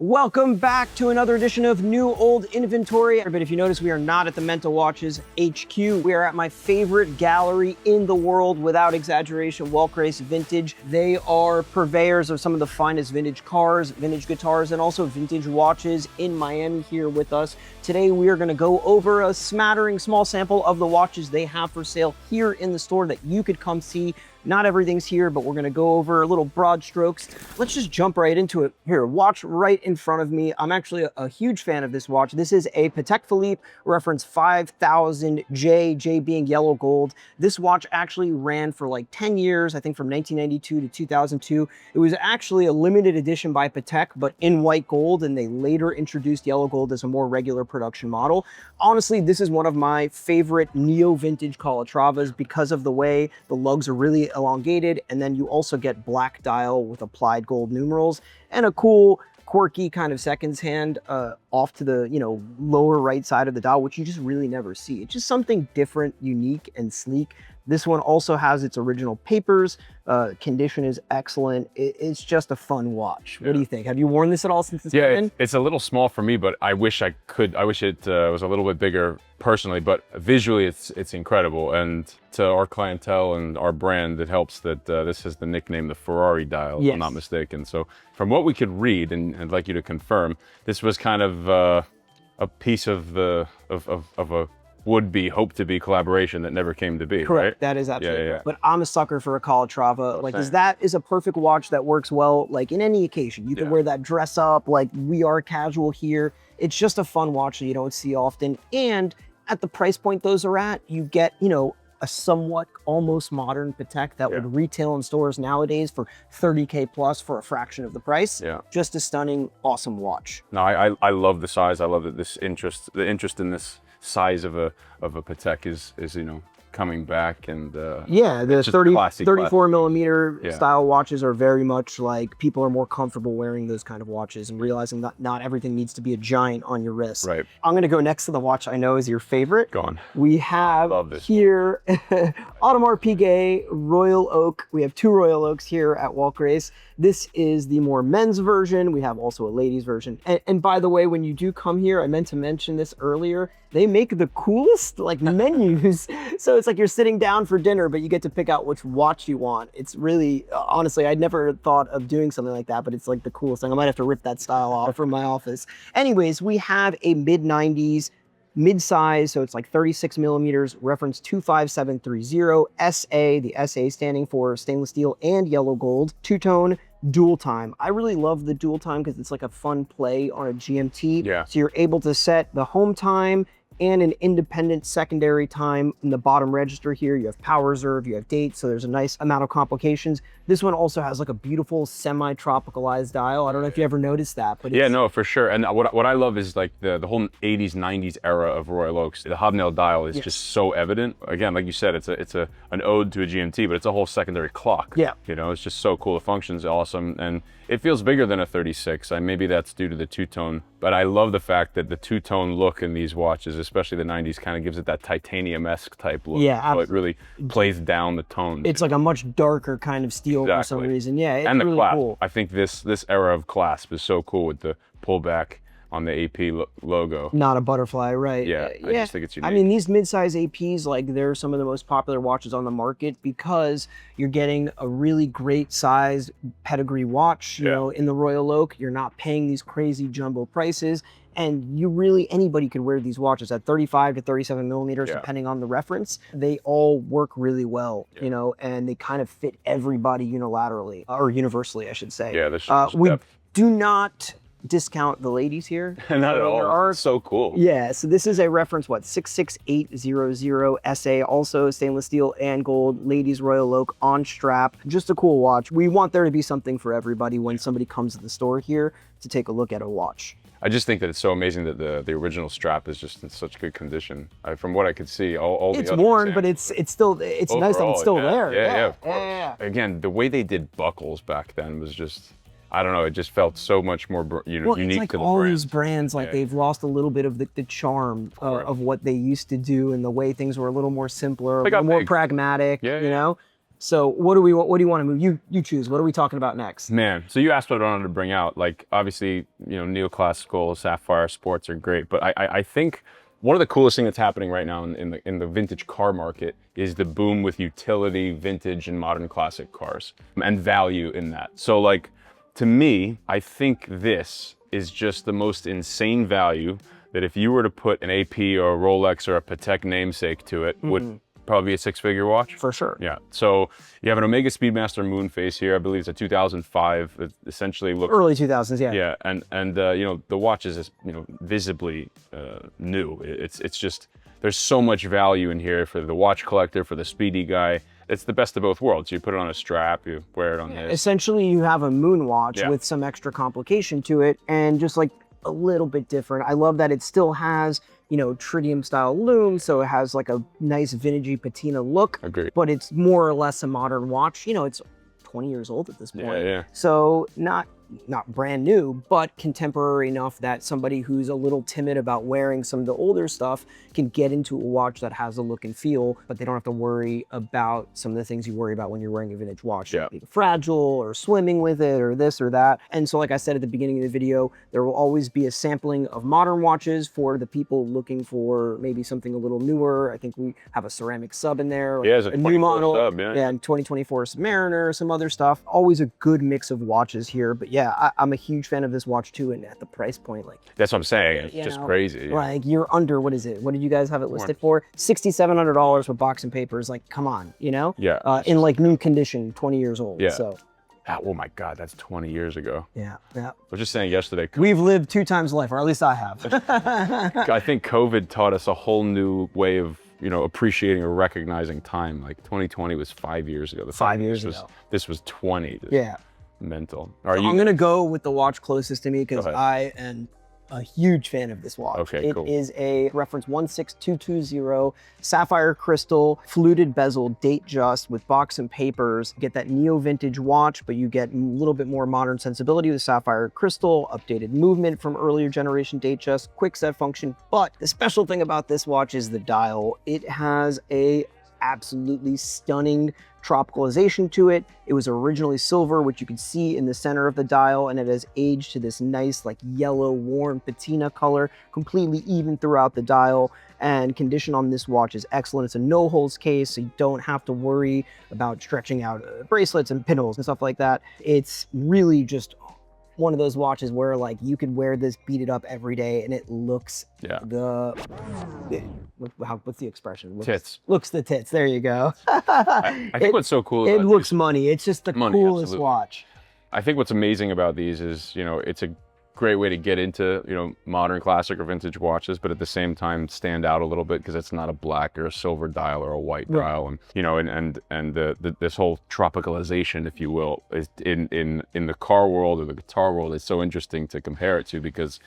Welcome back to another edition of New Old Inventory. But if you notice, we are not at the Menta Watches HQ. We are at my favorite gallery in the world, without exaggeration, Walt Grace Vintage. They are purveyors of some of the finest vintage cars, vintage guitars, and also vintage watches in Miami here with us. Today, we are gonna go over a smattering small sample of the watches they have for sale here in the store that you could come see. Not everything's here, but we're gonna go over a little broad strokes. Let's just jump right into it. Here, watch right in front of me. I'm actually a huge fan of this watch. This is a Patek Philippe reference 5000J, J being yellow gold. This watch actually ran for like 10 years, I think from 1992 to 2002. It was actually a limited edition by Patek, but in white gold, and they later introduced yellow gold as a more regular production model. Honestly, this is one of my favorite neo-vintage Calatravas because of the way the lugs are really elongated, and then you also get black dial with applied gold numerals and a cool quirky kind of seconds hand off to the lower right side of the dial, which you just really never see. It's just something different, unique, and sleek. This one also has its original papers. Condition is excellent. It's just a fun watch. What do you think? Have you worn this at all since it's come in? It's a little small for me, but I wish I could. I wish it was a little bit bigger personally, but visually it's incredible. And to our clientele and our brand, it helps that this has the nickname the Ferrari dial, if I'm not mistaken. So from what we could read, and I'd like you to confirm, this was kind of a piece of a would-be, hope-to-be collaboration that never came to be. Correct. Right? That is absolutely correct. But I'm a sucker for a Calatrava. Like, that is a perfect watch that works well, like in any occasion. You can wear that dress up, like we are casual here. It's just a fun watch that you don't see often. And at the price point those are at, you get, a somewhat almost modern Patek that would retail in stores nowadays for 30K plus for a fraction of the price. Just a stunning, awesome watch. No, I love the size. I love that the interest in this size of a Patek is coming back, and the 34 millimeter style watches are very much like people are more comfortable wearing those kind of watches and realizing that not everything needs to be a giant on your wrist. Right. I'm gonna go next to the watch I know is your favorite. Go on. We have here Audemars Piguet Royal Oak. We have two Royal Oaks here at Walt Grace. This is the more men's version. We have also a ladies version. And by the way, when you do come here, I meant to mention this earlier, they make the coolest like menus. So it's like you're sitting down for dinner, but you get to pick out which watch you want. It's really, honestly, I'd never thought of doing something like that, but it's like the coolest thing. I might have to rip that style off from my office. Anyways, we have a mid-90s mid-size, so it's like 36 millimeters, reference 25730 SA, the SA standing for stainless steel and yellow gold, two-tone, dual time. I really love the dual time because it's like a fun play on a GMT. So you're able to set the home time and an independent secondary time in the bottom register here. You have power reserve, you have date, so there's a nice amount of complications. This one also has like a beautiful semi-tropicalized dial. I don't know if you ever noticed that, but no, for sure. And what I love is like the whole 80s, 90s era of Royal Oaks. The hobnail dial is just so evident. Again, like you said, it's an ode to a GMT, but it's a whole secondary clock. It's just so cool. The function's awesome, and it feels bigger than a 36. Maybe that's due to the two-tone, but I love the fact that the two-tone look in these watches, especially the 90s, kind of gives it that titanium-esque type look. So it really plays down the tones. It's like a much darker kind of steel for some reason. It's and the really clasp. cool. I think this era of clasp is so cool with the pullback on the AP logo. Not a butterfly, right? I just think it's unique. I mean, these mid-size APs, like they're some of the most popular watches on the market because you're getting a really great size pedigree watch, you know, in the Royal Oak. You're not paying these crazy jumbo prices. And anybody could wear these watches at 35 to 37 millimeters, depending on the reference. They all work really well, and they kind of fit everybody unilaterally, or universally, I should say. We do not discount the ladies here. Not at all. So cool. So this is a reference, 66800 SA, also stainless steel and gold, ladies Royal Oak on strap. Just a cool watch. We want there to be something for everybody when somebody comes to the store here to take a look at a watch. I just think that it's so amazing that the original strap is just in such good condition. From what I could see, all the it's other worn, but it's still overall, nice that it's still there. Of course. Again, the way they did buckles back then was just, I don't know, it just felt so much more unique it's like to the all brand. these brands, like they've lost a little bit of the charm of what they used to do, and the way things were a little more simpler, a little more pragmatic, So what do you want to move? You choose. What are we talking about next? Man, so you asked what I wanted to bring out. Like, obviously, neoclassical, sapphire sports are great, but I think one of the coolest things that's happening right now in the vintage car market is the boom with utility, vintage, and modern classic cars, and value in that. So, like, to me, I think this is just the most insane value that if you were to put an AP or a Rolex or a Patek namesake to it, would probably be a 6-figure watch. For sure. Yeah. So you have an Omega Speedmaster Moonphase here. I believe it's a 2005. It essentially looks early 2000s. Yeah. Yeah, and the watch is visibly new. It's just, there's so much value in here for the watch collector, for the speedy guy. It's the best of both worlds. You put it on a strap, you wear it on this. Essentially, you have a moon watch with some extra complication to it, and just like a little bit different. I love that it still has, tritium style lume, so it has like a nice vintagey patina look. Agreed. But it's more or less a modern watch. It's 20 years old at this point. Yeah. So not brand new, but contemporary enough that somebody who's a little timid about wearing some of the older stuff can get into a watch that has a look and feel, but they don't have to worry about some of the things you worry about when you're wearing a vintage watch. Yeah. Being fragile or swimming with it or this or that. And so like I said at the beginning of the video, there will always be a sampling of modern watches for the people looking for maybe something a little newer. I think we have a ceramic sub in there. Yeah, it's a new model. Sub, yeah. And 2024 Submariner, some other stuff. Always a good mix of watches here, but yeah, I'm a huge fan of this watch too, and at the price point, like, that's what I'm saying. It's just crazy. Yeah. Like, you're under, what is it? What did you guys have it listed for? $6,700 with box and papers. Like, come on, Yeah. in like new condition, 20 years old. Yeah. So. Oh my God, that's 20 years ago. Yeah. I was just saying yesterday. We've lived 2 times life, or at least I have. I think COVID taught us a whole new way of appreciating or recognizing time. Like 2020 was 5 years ago. 5 years ago. This was 20. Yeah. Mental. I'm gonna go with the watch closest to me because I am a huge fan of this watch. Okay, cool. It is a reference 16220 sapphire crystal fluted bezel Datejust with box and papers. You get that neo vintage watch, but you get a little bit more modern sensibility with sapphire crystal, updated movement from earlier generation Datejust, quick set function. But the special thing about this watch is the dial. It has a absolutely stunning tropicalization to it. It was originally silver, which you can see in the center of the dial, and it has aged to this nice like yellow warm patina color, completely even throughout the dial. And condition on this watch is excellent. It's a no holes case, so you don't have to worry about stretching out bracelets and pinholes and stuff like that. It's really just one of those watches where like you could wear this, beat it up every day, and it looks what's the expression? Looks the tits. There you go. I think what's so cool about it looks money. It's just the coolest absolutely. Watch. I think what's amazing about these is, it's a great way to get into, modern classic or vintage watches, but at the same time stand out a little bit because it's not a black or a silver dial or a white dial. And, this whole tropicalization, if you will, is in the car world or the guitar world, is so interesting to compare it to because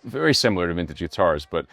very similar to vintage guitars, but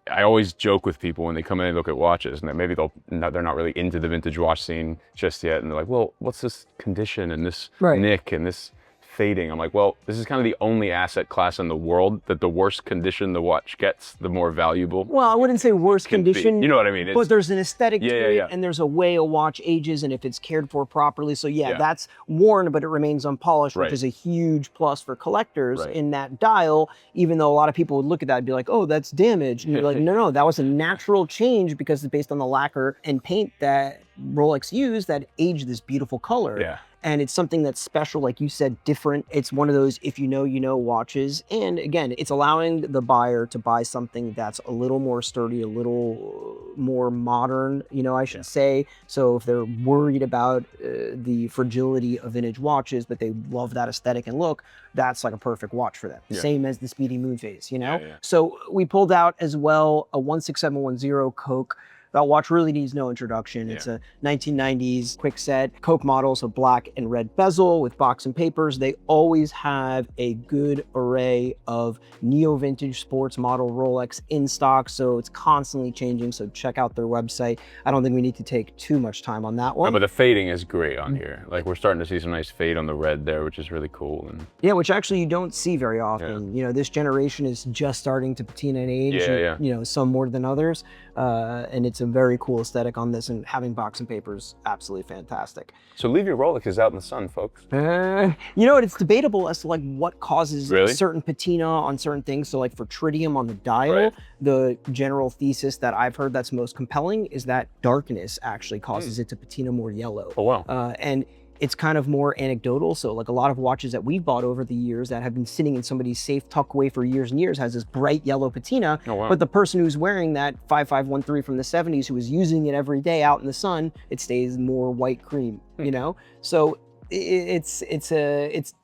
I always joke with people when they come in and look at watches, and that maybe they're not really into the vintage watch scene just yet, and they're like, well, what's this condition and this nick and this fading? I'm like, well, this is kind of the only asset class in the world that the worse condition the watch gets, the more valuable. Well, I wouldn't say worse condition. You know what I mean? But there's an aesthetic to it, and there's a way a watch ages, and if it's cared for properly. So that's worn, but it remains unpolished, which is a huge plus for collectors in that dial, even though a lot of people would look at that and be like, oh, that's damaged. And you're like, no, that was a natural change because it's based on the lacquer and paint that Rolex used that aged this beautiful color. Yeah. And it's something that's special, like you said, different. It's one of those if you know, you know watches. And again, it's allowing the buyer to buy something that's a little more sturdy, a little more modern, I should say. So if they're worried about the fragility of vintage watches, but they love that aesthetic and look, that's like a perfect watch for them. Yeah. Same as the Speedy Moonphase, So we pulled out as well a 16710 Coke. That watch really needs no introduction. It's a 1990s quick set Coke model, so black and red bezel with box and papers. They always have a good array of neo-vintage sports model Rolex in stock, so it's constantly changing, so check out their website. I don't think we need to take too much time on that one. No, but the fading is great on here. Like, we're starting to see some nice fade on the red there, which is really cool. And yeah, which actually you don't see very often. This generation is just starting to patina and age, some more than others, and it's a a very cool aesthetic on this, and having box and paper is absolutely fantastic. So leave your Rolexes out in the sun, folks. You know what? It's debatable as to like what causes Really? certain patina on certain things. So like for tritium on the dial, the general thesis that I've heard that's most compelling is that darkness actually causes it to patina more yellow. Oh, wow. And it's kind of more anecdotal. So like a lot of watches that we've bought over the years that have been sitting in somebody's safe tuck away for years and years has this bright yellow patina. Oh, wow. But the person who's wearing that 5513 from the 70s, who is using it every day out in the sun, it stays more white cream, you know? So it's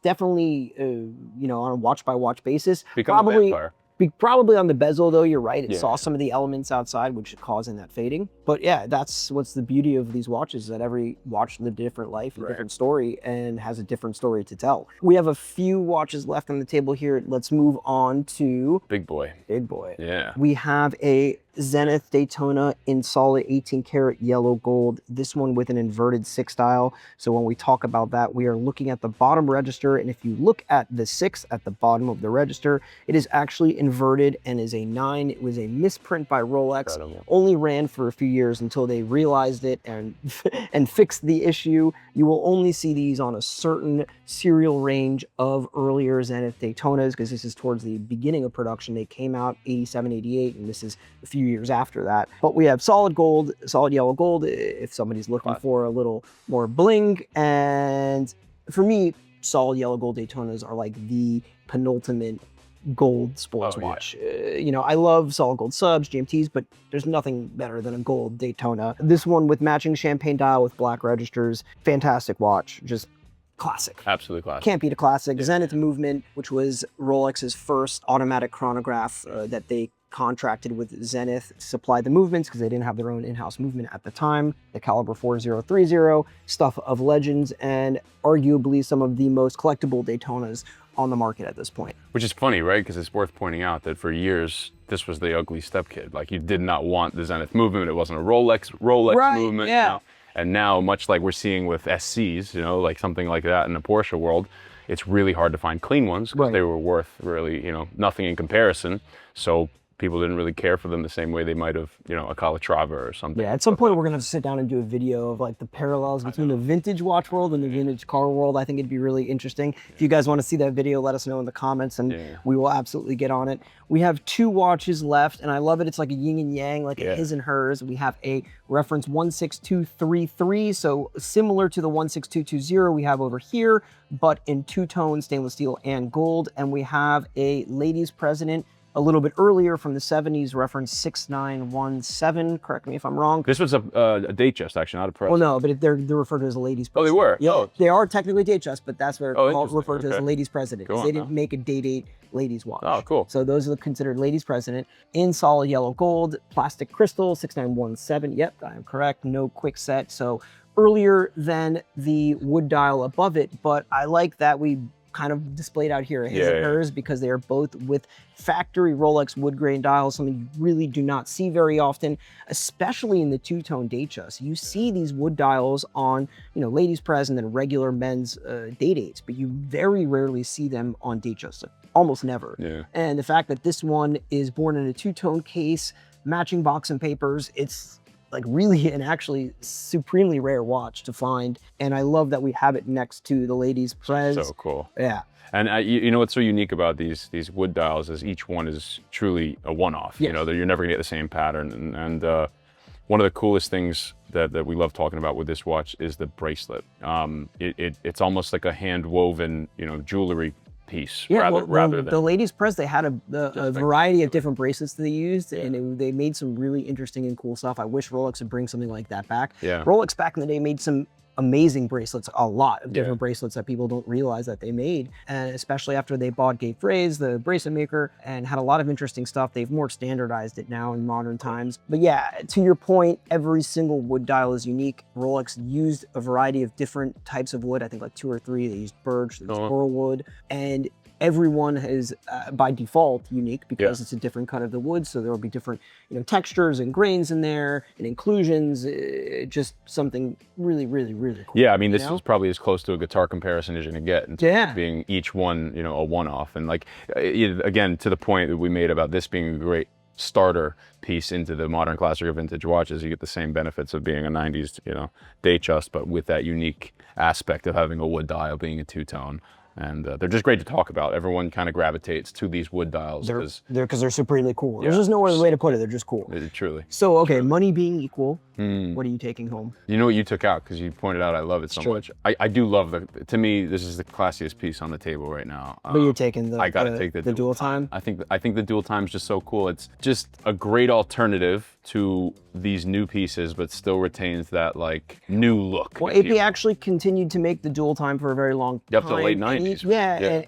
definitely, you know, on a watch by watch basis. Become a vampire. Probably on the bezel though, you're right. It saw some of the elements outside which causing that fading. But yeah, that's what's the beauty of these watches, that every watch lived a different life, a different story, and has a different story to tell. We have a few watches left on the table here. Let's move on to Big boy. Big boy. Yeah. We have a Zenith Daytona in solid 18 karat yellow gold, this one with an inverted 6 dial. So when we talk about that, we are looking at the bottom register, and if you look at the 6 at the bottom of the register, it is actually inverted and is a 9. It was a misprint by Rolex. Incredible. Only ran for a few years until they realized it and and fixed the issue. You will only see these on a certain serial range of earlier Zenith Daytonas, because this is towards the beginning of production. They came out 87, 88, and this is a few years after that. But we have solid gold, solid yellow gold, if somebody's looking for a little more bling. And for me, solid yellow gold Daytonas are like the penultimate gold sports watch. You know, I love solid gold subs, GMTs, but there's nothing better than a gold Daytona. This one with matching champagne dial with black registers, fantastic watch, just classic. Absolutely classic. Can't beat a classic. Zenith Movement, which was Rolex's first automatic chronograph that they contracted with Zenith to supply the movements because they didn't have their own in-house movement at the time. The Caliber 4030, stuff of legends, and arguably some of the most collectible Daytonas on the market at this point. Which is funny, right? Because it's worth pointing out that for years, this was the ugly stepkid. Like, you did not want the Zenith movement. It wasn't a Rolex movement. Yeah. You know? And now, much like we're seeing with SCs, you know, like something like that in the Porsche world, it's really hard to find clean ones because they were worth really, you know, nothing in comparison. So people didn't really care for them the same way they might have, you know, a Calatrava or something. Yeah, at some point we're gonna have to sit down and do a video of like the parallels between the vintage watch world and the vintage car world. I think it'd be really interesting. If you guys want to see that video, let us know in the comments, and we will absolutely get on it. We have 2 watches left, and I love it. It's like a yin and yang, like a his and hers. We have a reference 16233, so similar to the 16220 we have over here, but in 2-tone stainless steel and gold. And we have a ladies president a little bit earlier from the 70s, reference 6917, correct me if I'm wrong. This was a Datejust, actually, not a press. Well, no, but they're referred to as a ladies president. Oh, they were? Yeah, they are technically Datejust, but that's where it's referred to as a Okay. ladies president, because they didn't make a Day-Date ladies watch. Oh, cool. So those are considered ladies president in solid yellow gold, plastic crystal, 6917. Yep, I am correct. No quick set. So earlier than the wood dial above it, but I like that we kind of displayed out here his and hers, because they are both with factory Rolex wood grain dials, something you really do not see very often, especially in the 2-tone Datejust. You see these wood dials on, you know, ladies pres and then regular men's Day-Dates, but you very rarely see them on Datejust, almost never. And the fact that this one is born in a 2-tone case, matching box and papers, it's like really an actually supremely rare watch to find. And I love that we have it next to the ladies pres. So cool. Yeah. And you know what's so unique about these wood dials is each one is truly a one-off. You know, you're never gonna get the same pattern. And one of the coolest things that we love talking about with this watch is the bracelet. It's almost like a hand-woven, you know, jewelry piece. Yeah, rather than the ladies press, they had a variety of different bracelets that they used, and they made some really interesting and cool stuff. I wish Rolex would bring something like that back. Rolex back in the day made some amazing bracelets, a lot of different bracelets that people don't realize that they made, and especially after they bought Gay Phrase, the bracelet maker, and had a lot of interesting stuff. They've more standardized it now in modern times. But yeah, to your point, every single wood dial is unique. Rolex used a variety of different types of wood, I think like 2 or 3. They used birch, they used coral wood, and everyone is by default unique because it's a different cut of the wood. So there will be different, you know, textures and grains in there and inclusions. Just something really, really, really cool. Yeah, I mean, this is probably as close to a guitar comparison as you're gonna get. In terms of being each one, you know, a one-off. And like, again, to the point that we made about this being a great starter piece into the modern classic or vintage watches. You get the same benefits of being a 90s, you know, Datejust, but with that unique aspect of having a wood dial, being a two-tone. And they're just great to talk about. Everyone kind of gravitates to these wood dials because they're supremely cool. There's just no other way to put it. They're just cool. Truly. So, okay, money being equal, what are you taking home? You know what you took out, because you pointed out I love it so much. I do love to me, this is the classiest piece on the table right now. But you're taking the, I gotta take the dual time? I think the dual time is just so cool. It's just a great alternative to these new pieces, but still retains that like new look. Well, AP actually continued to make the dual time for a very long time. Up to the late 90s.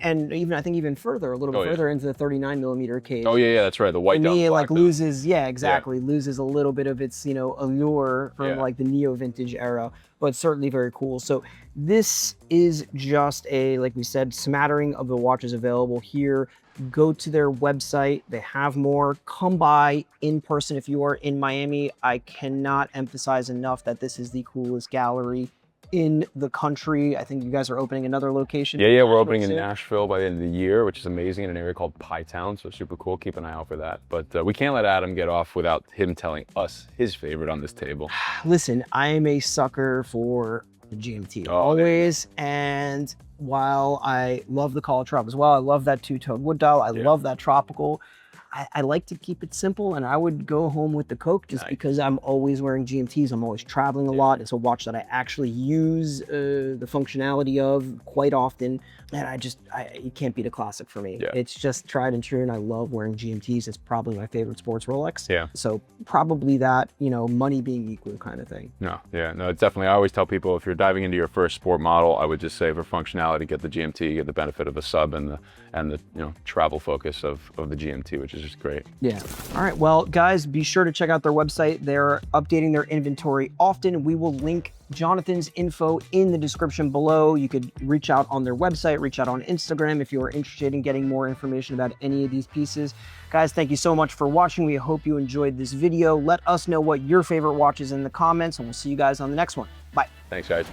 And even I think even further, a little bit further into the 39mm case. Oh yeah, that's right. The white. To me, it like loses, loses a little bit of its, you know, allure from like the neo vintage era, but certainly very cool. So this is just a, like we said, smattering of the watches available here. Go to their website. They have more. Come by in person if you are in Miami. I cannot emphasize enough that this is the coolest gallery in the country. I think you guys are opening another location. Yeah, we're opening in Nashville by the end of the year, which is amazing, in an area called Pie Town, so super cool. Keep an eye out for that. But we can't let Adam get off without him telling us his favorite on this table. Listen, I am a sucker for the GMT, always. And while I love the Calatrava as well, I love that two-tone wood dial, I love that tropical, I like to keep it simple, and I would go home with the Coke just because I'm always wearing GMTs. I'm always traveling a lot. It's a watch that I actually use the functionality of quite often, and it can't beat a classic for me. It's just tried and true, and I love wearing GMTs. It's probably my favorite sports Rolex. So probably that, you know, money being equal kind of thing. No, it's definitely, I always tell people, if you're diving into your first sport model, I would just say for functionality, get the GMT, get the benefit of the sub and the you know, travel focus of the GMT, which is just great. All right, well, guys, be sure to check out their website. They're updating their inventory often. We will link Jonathan's info in the description below. You could reach out on their website, reach out on Instagram if you are interested in getting more information about any of these pieces. Guys, thank you so much for watching. We hope you enjoyed this video. Let us know what your favorite watch is in the comments, and we'll see you guys on the next one. Bye. Thanks, guys.